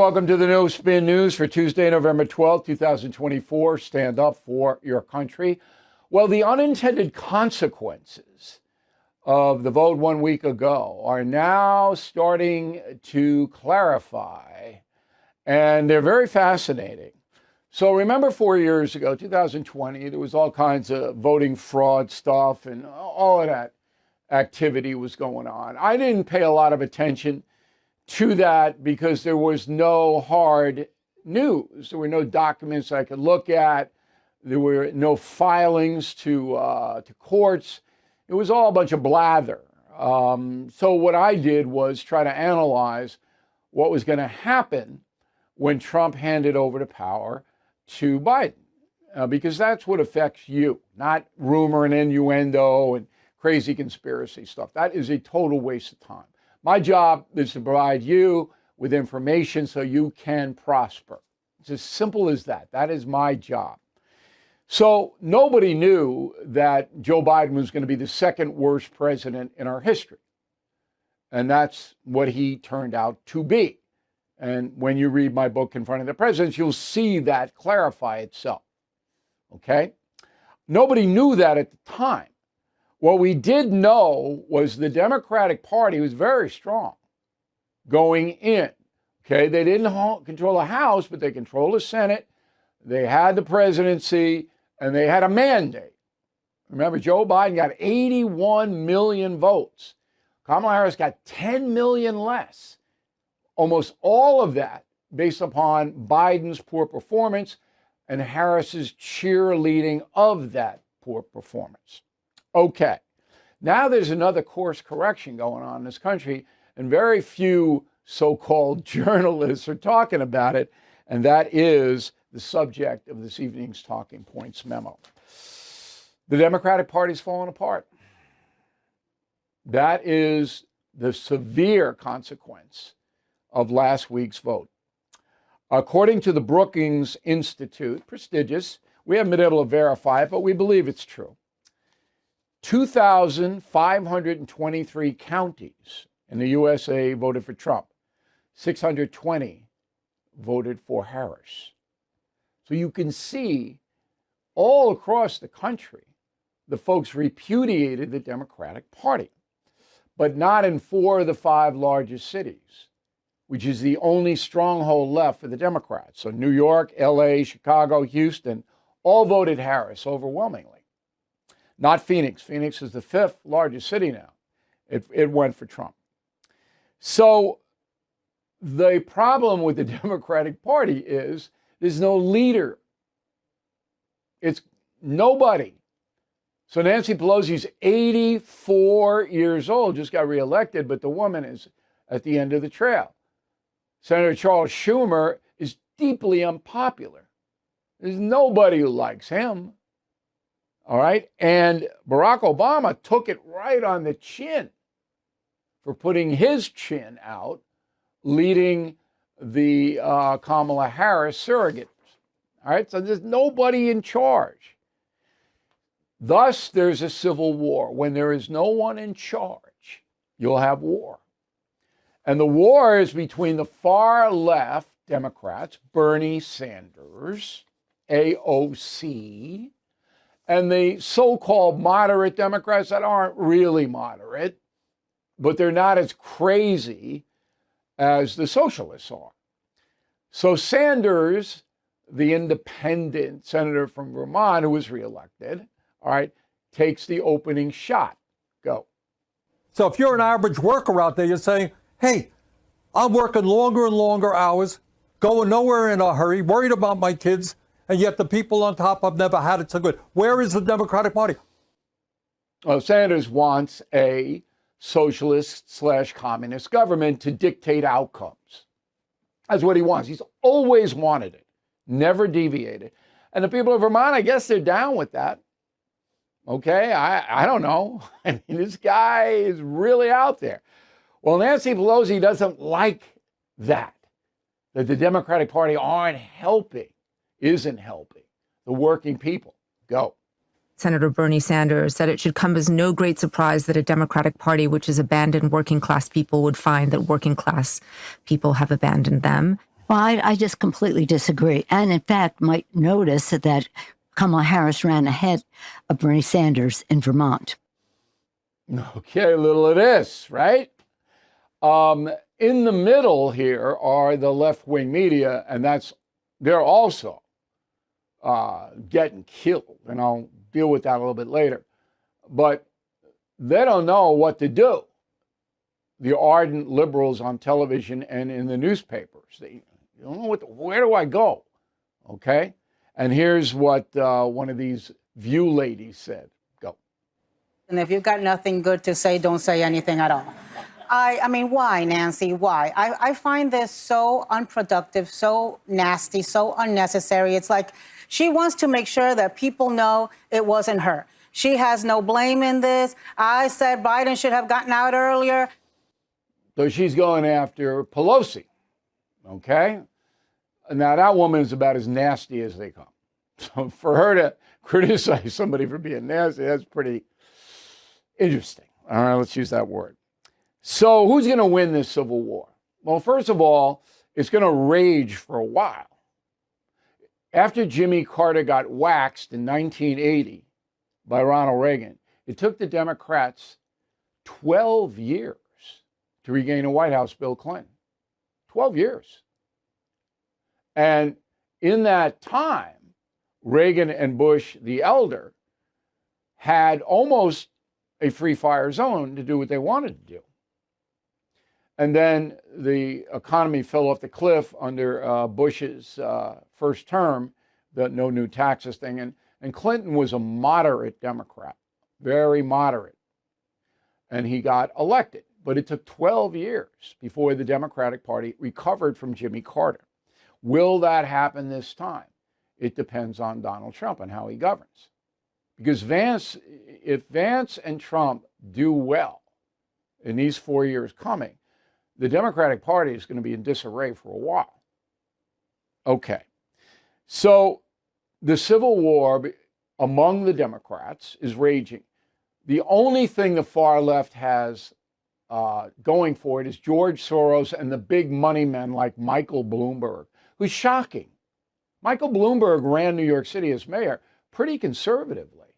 welcome to the No Spin News for Tuesday, November 12th, 2024. Stand up for your country. Well, the unintended consequences of the vote 1 week ago are now starting to clarify, and they're very fascinating. So remember 4 years ago, 2020, there was all kinds of voting fraud stuff and all of that activity was going on. I didn't pay a lot of attention to that because there was no hard news. There were no documents I could look at. There were no filings to courts. It was all a bunch of blather. So what I did was try to analyze what was going to happen when Trump handed over the power to Biden, because that's what affects you, not rumor and innuendo and crazy conspiracy stuff. That is a total waste of time. My job is to provide you with information so you can prosper. It's as simple as that. That is my job. So nobody knew that Joe Biden was going to be the second worst president in our history. And that's what he turned out to be. And when you read my book, Confronting the Presidents, you'll see that clarify itself. Okay? Nobody knew that at the time. What we did know was the Democratic Party was very strong going in. Okay, they didn't control the House, but they controlled the Senate. They had the presidency, and they had a mandate. Remember, Joe Biden got 81 million votes. Kamala Harris got 10 million less. Almost all of that based upon Biden's poor performance and Harris's cheerleading of that poor performance. Okay, now there's another course correction going on in this country, and very few so-called journalists are talking about it, and that is the subject of this evening's Talking Points memo. The Democratic Party's falling apart. That is the severe consequence of last week's vote. According to the Brookings Institute, prestigious, we haven't been able to verify it, but we believe it's true. 2,523 counties in the USA voted for Trump. 620 voted for Harris. So you can see all across the country, the folks repudiated the Democratic Party, but not in 4 of the 5 largest cities, which is the only stronghold left for the Democrats. So New York, LA, Chicago, Houston, all voted Harris overwhelmingly. Not Phoenix. Phoenix is the 5th largest city now. It went for Trump. So the problem with the Democratic Party is there's no leader. It's nobody. So Nancy Pelosi's 84 years old, just got reelected, but the woman is at the end of the trail. Senator Charles Schumer is deeply unpopular. There's nobody who likes him. All right. And Barack Obama took it right on the chin for putting his chin out, leading the Kamala Harris surrogate. All right. So there's nobody in charge. Thus, there's a civil war. When there is no one in charge, you'll have war. And the war is between the far left Democrats, Bernie Sanders, AOC, and the so-called moderate Democrats that aren't really moderate, but they're not as crazy as the socialists are. So Sanders, the independent senator from Vermont who was reelected, all right, takes the opening shot. Go. So if you're an average worker out there, you're saying, hey, I'm working longer and longer hours, going nowhere in a hurry, worried about my kids, and yet the people on top have never had it so good. Where is the Democratic Party? Well, Sanders wants a socialist/communist government to dictate outcomes. That's what he wants. He's always wanted it, never deviated. And the people of Vermont, I guess they're down with that. Okay, I don't know. I mean, this guy is really out there. Well, Nancy Pelosi doesn't like that the Democratic Party isn't helping the working people. Go. Senator Bernie Sanders said it should come as no great surprise that a Democratic Party which has abandoned working class people would find that working class people have abandoned them. Well, I just completely disagree. And in fact, might notice that Kamala Harris ran ahead of Bernie Sanders in Vermont. Okay, a little of this, right? In the middle here are the left-wing media, and they're also getting killed, and I'll deal with that a little bit later. But they don't know what to do. The ardent liberals on television and in the newspapers, they don't know where do I go? Okay, and here's what one of these View ladies said. Go. And if you've got nothing good to say, don't say anything at all. I mean, why, Nancy? Why? I find this so unproductive, so nasty, so unnecessary. It's like she wants to make sure that people know it wasn't her. She has no blame in this. I said Biden should have gotten out earlier. So she's going after Pelosi, okay? Now, that woman is about as nasty as they come. So for her to criticize somebody for being nasty, that's pretty interesting. All right, let's use that word. So who's going to win this civil war? Well, first of all, it's going to rage for a while. After Jimmy Carter got waxed in 1980 by Ronald Reagan, it took the Democrats 12 years to regain a White House, Bill Clinton. 12 years. And in that time, Reagan and Bush the elder had almost a free fire zone to do what they wanted to do. And then the economy fell off the cliff under Bush's first term, the no new taxes thing. And Clinton was a moderate Democrat, very moderate. And he got elected. But it took 12 years before the Democratic Party recovered from Jimmy Carter. Will that happen this time? It depends on Donald Trump and how he governs. Because if Vance and Trump do well in these 4 years coming, the Democratic Party is going to be in disarray for a while. Okay. So the Civil War among the Democrats is raging. The only thing the far left has going for it is George Soros and the big money men like Michael Bloomberg, who's shocking. Michael Bloomberg ran New York City as mayor pretty conservatively.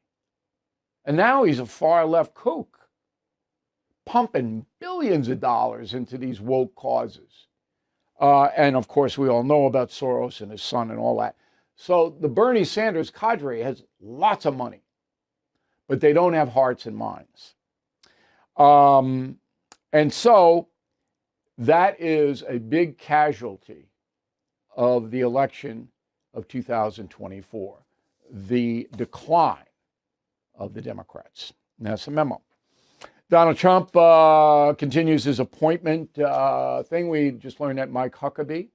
And now he's a far left kook, pumping billions of dollars into these woke causes. And of course, we all know about Soros and his son and all that. So the Bernie Sanders cadre has lots of money, but they don't have hearts and minds. And so that is a big casualty of the election of 2024, the decline of the Democrats. And that's a memo. Donald Trump continues his appointment thing. We just learned that Mike Huckabee,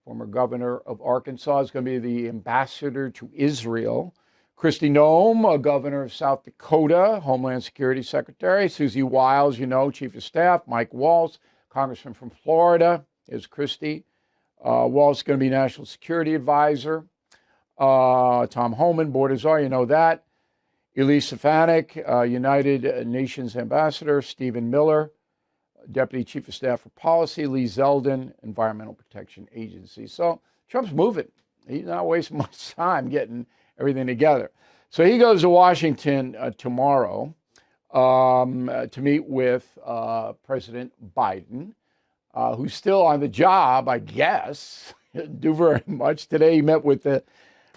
former governor of Arkansas, is going to be the ambassador to Israel. Kristi Noem, governor of South Dakota, Homeland Security Secretary. Susie Wiles, chief of staff. Mike Waltz, congressman from Florida, is Kristi. Waltz is going to be national security advisor. Tom Homan, board czar, that. Elise Stefanik, United Nations ambassador. Stephen Miller, deputy chief of staff for policy. Lee Zeldin, Environmental Protection Agency. So Trump's moving. He's not wasting much time getting everything together. So he goes to Washington tomorrow to meet with President Biden, who's still on the job, I guess. Didn't do very much. Today he met with the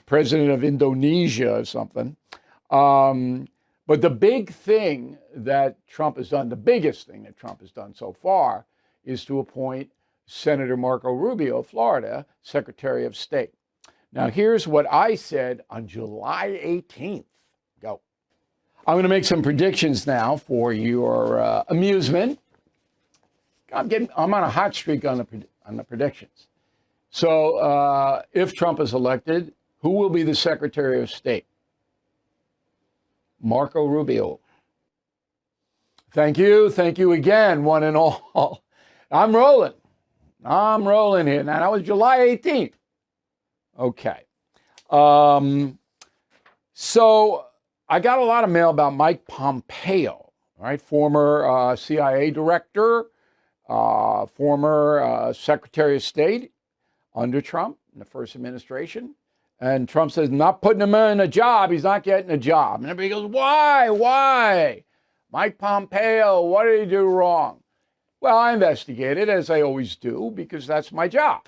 president of Indonesia or something. But the big thing that Trump has done, the biggest thing that Trump has done so far, is to appoint Senator Marco Rubio of Florida, Secretary of State. Now, here's what I said on July 18th. Go. I'm going to make some predictions now for your amusement. I'm on a hot streak on the predictions. So if Trump is elected, who will be the Secretary of State? Marco Rubio. Thank you. Thank you again, one and all. I'm rolling here. Now, that was July 18th. Okay. So I got a lot of mail about Mike Pompeo, all right, former CIA director, former Secretary of State. under Trump in the first administration. And Trump says, not putting him in a job. He's not getting a job. And everybody goes, why? Why? Mike Pompeo, what did he do wrong? Well, I investigated, as I always do, because that's my job.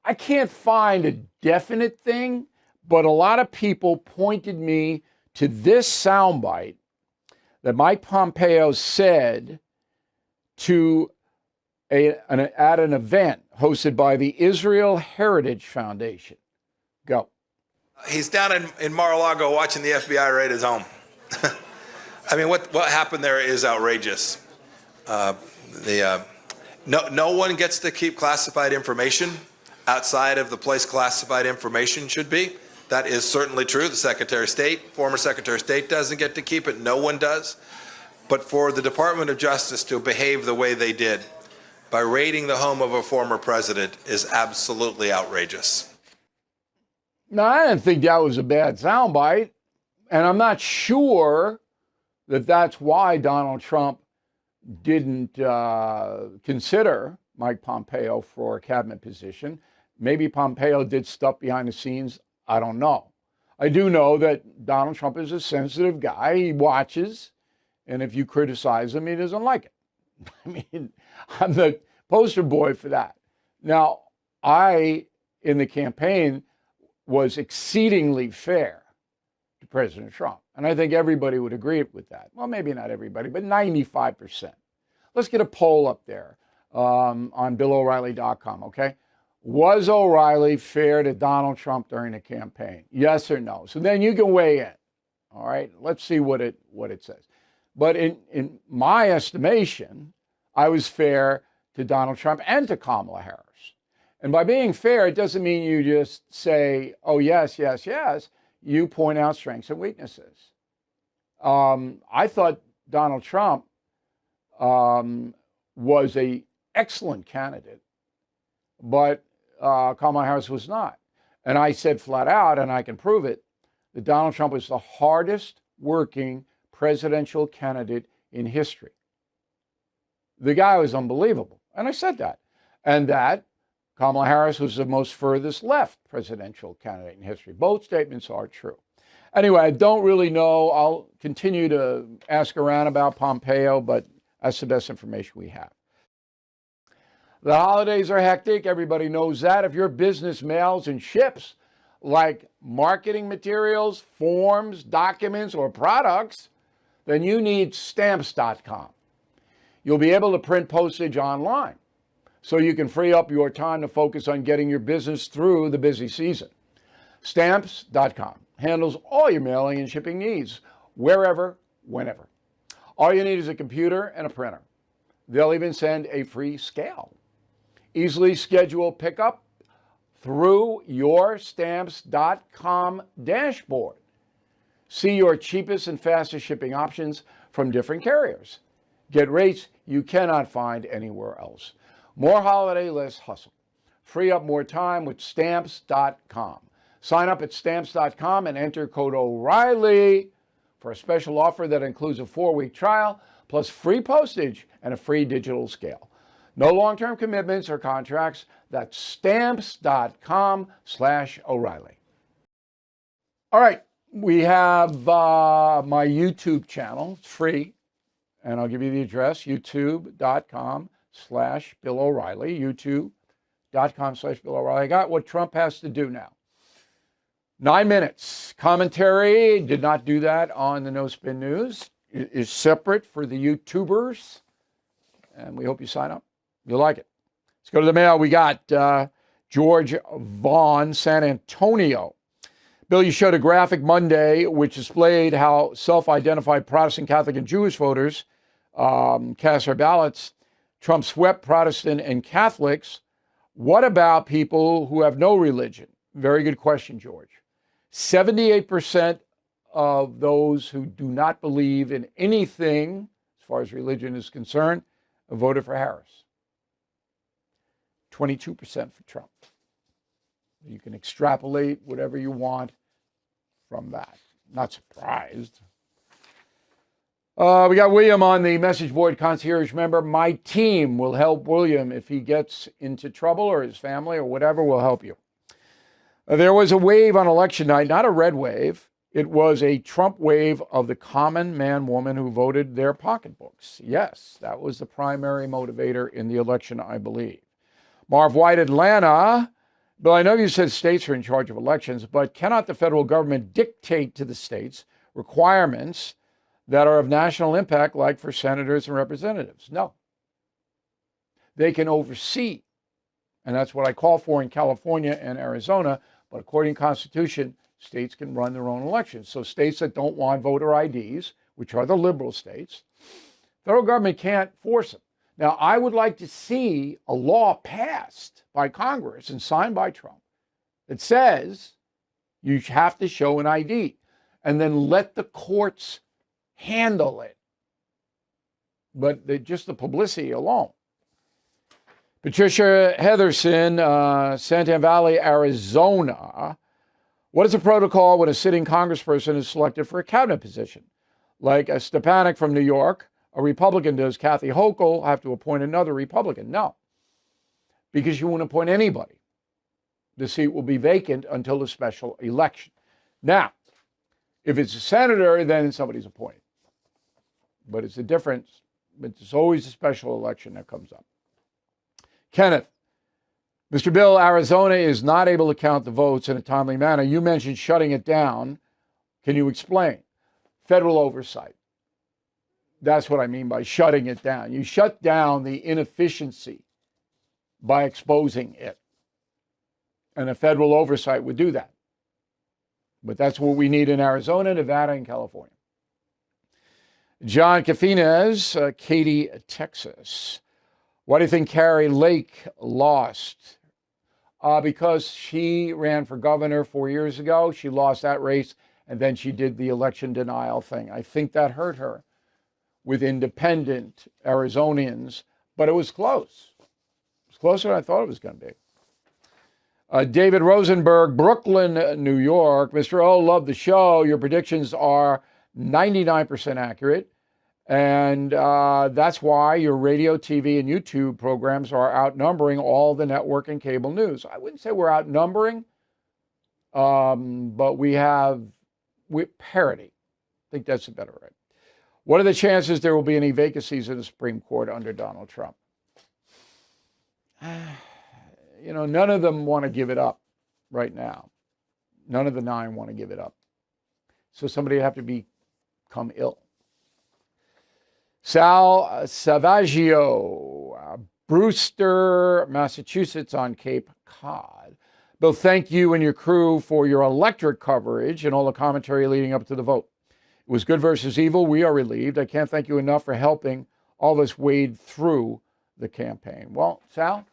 I can't find a definite thing, but a lot of people pointed me to this soundbite that Mike Pompeo said to at an event hosted by the Israel Heritage Foundation. Go. He's down in Mar-a-Lago watching the FBI raid his home. I mean, what happened there is outrageous. No one gets to keep classified information outside of the place classified information should be. That is certainly true. The Secretary of State, former Secretary of State, doesn't get to keep it. No one does. But for the Department of Justice to behave the way they did by raiding the home of a former president is absolutely outrageous. No, I didn't think that was a bad soundbite. And I'm not sure that that's why Donald Trump didn't consider Mike Pompeo for a cabinet position. Maybe Pompeo did stuff behind the scenes. I don't know. I do know that Donald Trump is a sensitive guy. He watches. And if you criticize him, he doesn't like it. I mean, I'm the poster boy for that. Now, I, in the campaign, was exceedingly fair to President Trump. And I think everybody would agree with that. Well, maybe not everybody, but 95%. Let's get a poll up there on BillO'Reilly.com, okay? Was O'Reilly fair to Donald Trump during the campaign? Yes or no? So then you can weigh in, all right? Let's see what it says. But in my estimation, I was fair to Donald Trump and to Kamala Harris. And by being fair, it doesn't mean you just say, oh, yes, yes, yes. You point out strengths and weaknesses. I thought Donald Trump was an excellent candidate, but Kamala Harris was not. And I said flat out, and I can prove it, that Donald Trump was the hardest working presidential candidate in history. The guy was unbelievable. And I said that. And that Kamala Harris was the most furthest left presidential candidate in history. Both statements are true. Anyway, I don't really know. I'll continue to ask around about Pompeo, but that's the best information we have. The holidays are hectic. Everybody knows that. If your business mails and ships like marketing materials, forms, documents, or products, then you need stamps.com. You'll be able to print postage online, so you can free up your time to focus on getting your business through the busy season. Stamps.com handles all your mailing and shipping needs, wherever, whenever. All you need is a computer and a printer. They'll even send a free scale. Easily schedule pickup through your Stamps.com dashboard. See your cheapest and fastest shipping options from different carriers. Get rates you cannot find anywhere else. More holiday, less hustle. Free up more time with Stamps.com. Sign up at Stamps.com and enter code O'Reilly for a special offer that includes a 4-week trial, plus free postage and a free digital scale. No long-term commitments or contracts. That's Stamps.com/O'Reilly. All right, we have my YouTube channel. It's free, and I'll give you the address, youtube.com/Bill O'Reilly, youtube.com/Bill O'Reilly. I got what Trump has to do now. 9 minutes. Commentary, did not do that on the No Spin News. It is separate for the YouTubers, and we hope you sign up. You'll like it. Let's go to the mail. We got George Vaughn, San Antonio. Bill, you showed a graphic Monday which displayed how self-identified Protestant, Catholic, and Jewish voters cast their ballots. Trump swept Protestant and Catholics. What about people who have no religion? Very good question, George. 78% of those who do not believe in anything, as far as religion is concerned, voted for Harris. 22% for Trump. You can extrapolate whatever you want from that. Not surprised. We got William on the message board, concierge member. My team will help William if he gets into trouble, or his family or whatever. We'll help you. There was a wave on election night, not a red wave. It was a Trump wave of the common man, woman who voted their pocketbooks. Yes, that was the primary motivator in the election, I believe. Marv White, Atlanta. Bill, I know you said states are in charge of elections, but cannot the federal government dictate to the states requirements that are of national impact, like for senators and representatives? No. They can oversee, and that's what I call for in California and Arizona, but according to the Constitution, states can run their own elections. So states that don't want voter IDs, which are the liberal states, federal government can't force them. Now, I would like to see a law passed by Congress and signed by Trump that says you have to show an ID, and then let the courts handle it. But just the publicity alone. Patricia Heatherson, Santa Valley, Arizona. What is the protocol when a sitting congressperson is selected for a cabinet position? Like a Stepanek from New York, a Republican does. Kathy Hochul have to appoint another Republican? No, because you won't appoint anybody. The seat will be vacant until the special election. Now, if it's a senator, then somebody's appointed. But it's a difference. It's always a special election that comes up. Kenneth, Mr. Bill, Arizona is not able to count the votes in a timely manner. You mentioned shutting it down. Can you explain? Federal oversight. That's what I mean by shutting it down. You shut down the inefficiency by exposing it. And a federal oversight would do that. But that's what we need in Arizona, Nevada, and California. John Cafinez, Katy, Texas. Why do you think Carrie Lake lost? Because she ran for governor 4 years ago. She lost that race, and then she did the election denial thing. I think that hurt her with independent Arizonians, but it was close. It was closer than I thought it was going to be. David Rosenberg, Brooklyn, New York. Mr. O, love the show. Your predictions are 99% accurate. And that's why your radio, TV, and YouTube programs are outnumbering all the network and cable news. I wouldn't say we're outnumbering, but we have parity. I think that's a better word. What are the chances there will be any vacancies in the Supreme Court under Donald Trump? You know, none of them want to give it up right now. None of the 9 want to give it up. So somebody would have to become ill. Sal Savaggio, Brewster, Massachusetts on Cape Cod. Bill, thank you and your crew for your electric coverage and all the commentary leading up to the vote. It was good versus evil. We are relieved. I can't thank you enough for helping all of us wade through the campaign. Well, Sal,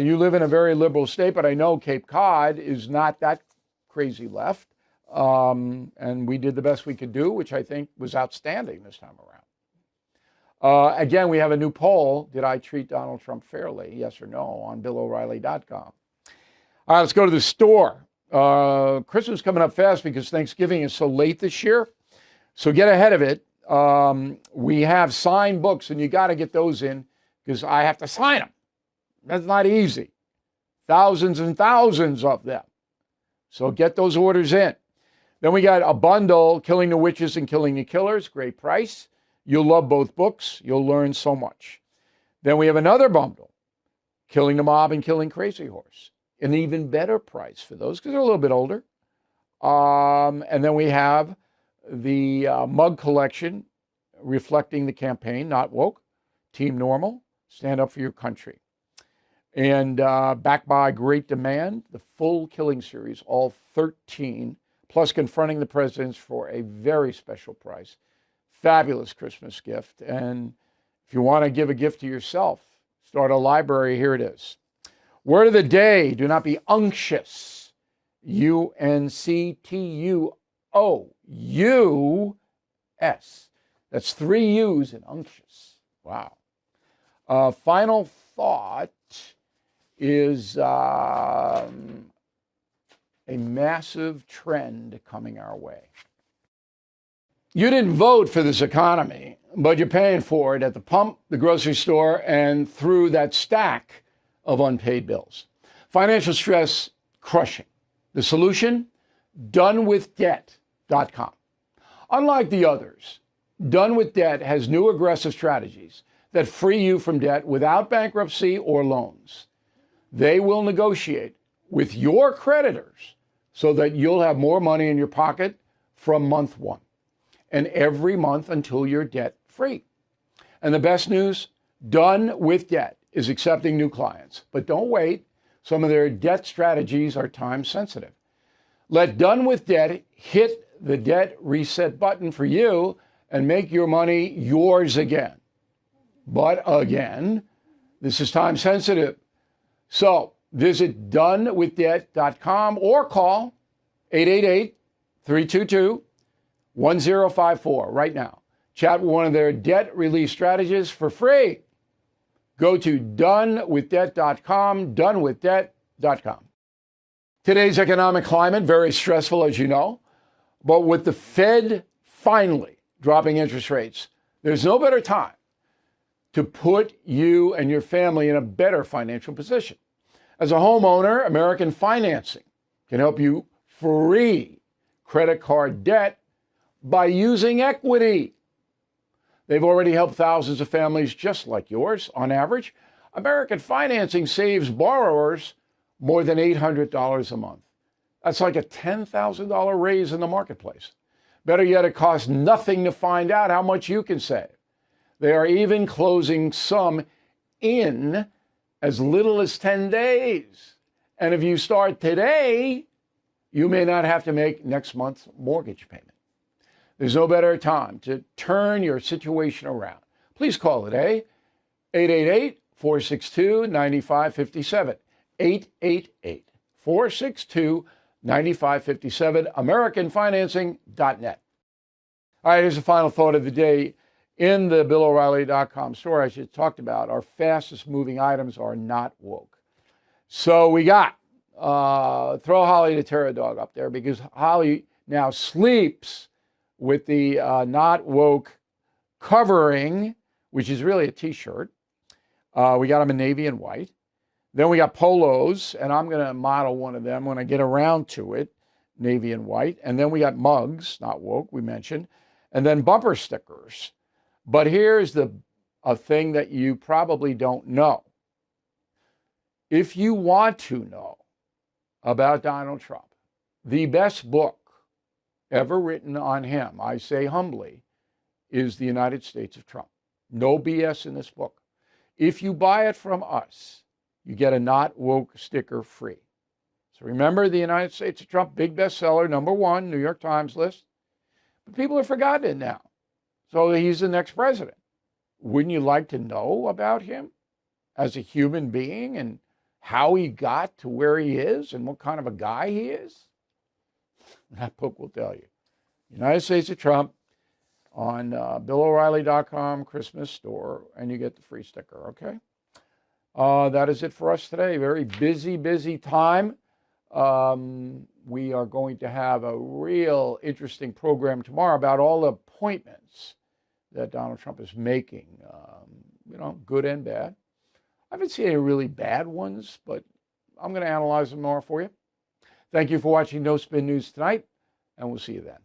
you live in a very liberal state, but I know Cape Cod is not that crazy left. And we did the best we could do, which I think was outstanding this time around. Again, we have a new poll. Did I treat Donald Trump fairly? Yes or no on BillO'Reilly.com. All right, let's go to the store. Christmas is coming up fast because Thanksgiving is so late this year. So get ahead of it. We have signed books, and you got to get those in because I have to sign them. That's not easy. Thousands and thousands of them. So get those orders in. Then we got a bundle, Killing the Witches and Killing the Killers. Great price. You'll love both books. You'll learn so much. Then we have another bundle, Killing the Mob and Killing Crazy Horse. An even better price for those because they're a little bit older. And then we have the mug collection reflecting the campaign, Not Woke, Team Normal, Stand Up for Your Country. And backed by great demand, the full Killing series, all 13, plus Confronting the Presidents for a very special price. Fabulous Christmas gift. And if you want to give a gift to yourself, start a library, here it is. Word of the day, do not be unctuous. UNCTUOUS. That's 3 U's in unctuous. Wow. Final thought is a massive trend coming our way. You didn't vote for this economy, but you're paying for it at the pump, the grocery store, and through that stack of unpaid bills. Financial stress crushing. The solution? donewithdebt.com. Unlike the others, Done with Debt has new aggressive strategies that free you from debt without bankruptcy or loans. They will negotiate with your creditors so that you'll have more money in your pocket from month one and every month until you're debt free. And the best news, Done with Debt is accepting new clients. But don't wait. Some of their debt strategies are time sensitive. Let Done with Debt hit the debt reset button for you and make your money yours again. But again, this is time sensitive. So visit donewithdebt.com or call 888-322-1054 right now. Chat with one of their debt relief strategists for free. Go to donewithdebt.com, donewithdebt.com. Today's economic climate, very stressful, as you know. But with the Fed finally dropping interest rates, there's no better time to put you and your family in a better financial position. As a homeowner, American Financing can help you free credit card debt by using equity. They've already helped thousands of families just like yours. On average, American Financing saves borrowers more than $800 a month. That's like a $10,000 raise in the marketplace. Better yet, it costs nothing to find out how much you can save. They are even closing some in as little as 10 days. And if you start today, you may not have to make next month's mortgage payment. There's no better time to turn your situation around. Please call today, 888-462-9557. 888-462-9557, AmericanFinancing.net. All right, here's the final thought of the day. In the BillO'Reilly.com store, as you talked about, our fastest moving items are not woke. So we got, throw Holly the Terror Dog up there because Holly now sleeps with the not woke covering, which is really a t-shirt. We got them in navy and white. Then we got polos, and I'm going to model one of them when I get around to it, navy and white. And then we got mugs, not woke, we mentioned, and then bumper stickers. But here's a thing that you probably don't know. If you want to know about Donald Trump, the best book ever written on him, I say humbly, is The United States of Trump. No BS in this book. If you buy it from us, you get a not woke sticker free. So remember The United States of Trump, big bestseller, #1, New York Times list. But people have forgotten it now. So he's the next president. Wouldn't you like to know about him as a human being and how he got to where he is and what kind of a guy he is? That book will tell you. United States of Trump on BillO'Reilly.com Christmas store, and you get the free sticker, okay? That is it for us today. Very busy time. We are going to have a real interesting program tomorrow about all the appointments that Donald Trump is making, good and bad. I haven't seen any really bad ones, but I'm going to analyze them more for you. Thank you for watching No Spin News tonight, and we'll see you then.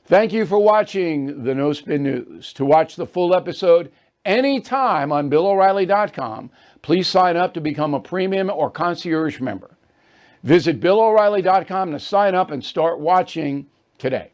Thank you for watching the No Spin News. To watch the full episode anytime on BillO'Reilly.com, please sign up to become a premium or concierge member. Visit BillO'Reilly.com to sign up and start watching today.